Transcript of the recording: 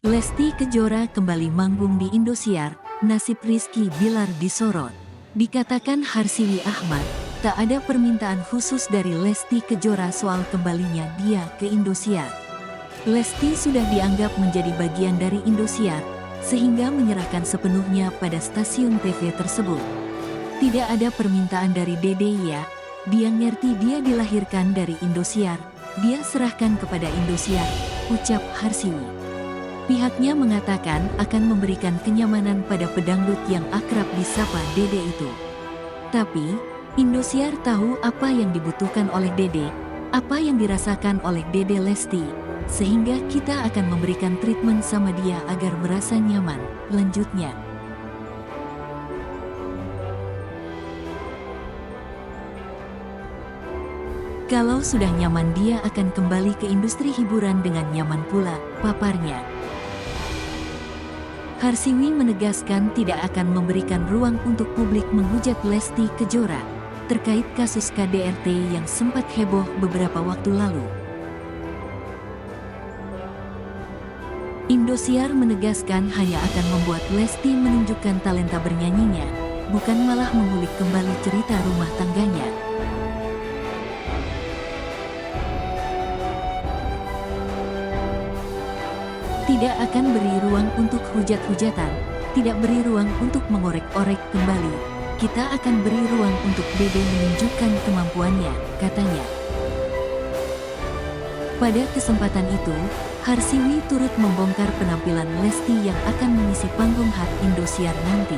Lesti Kejora kembali manggung di Indosiar, nasib Rizky Bilar disorot. Dikatakan Harsiwi Ahmad, tak ada permintaan khusus dari Lesti Kejora soal kembalinya dia ke Indosiar. Lesti sudah dianggap menjadi bagian dari Indosiar, sehingga menyerahkan sepenuhnya pada stasiun TV tersebut. Tidak ada permintaan dari Dede ya, dia ngerti dia dilahirkan dari Indosiar, dia serahkan kepada Indosiar, ucap Harsiwi. Pihaknya mengatakan akan memberikan kenyamanan pada pedangdut yang akrab disapa Dede itu. Tapi, Indosiar tahu apa yang dibutuhkan oleh Dede, apa yang dirasakan oleh Dede Lesti, sehingga kita akan memberikan treatment sama dia agar merasa nyaman, lanjutnya. Kalau sudah nyaman dia akan kembali ke industri hiburan dengan nyaman pula, paparnya. Harsiwi menegaskan tidak akan memberikan ruang untuk publik menghujat Lesti Kejora terkait kasus KDRT yang sempat heboh beberapa waktu lalu. Indosiar menegaskan hanya akan membuat Lesti menunjukkan talenta bernyanyinya, bukan malah mengulik kembali cerita rumah tangganya. Tidak akan beri ruang untuk hujat-hujatan, tidak beri ruang untuk mengorek-orek kembali. Kita akan beri ruang untuk Dede menunjukkan kemampuannya, katanya. Pada kesempatan itu, Harsiwi turut membongkar penampilan Lesti yang akan mengisi panggung HAT Indosiar nanti.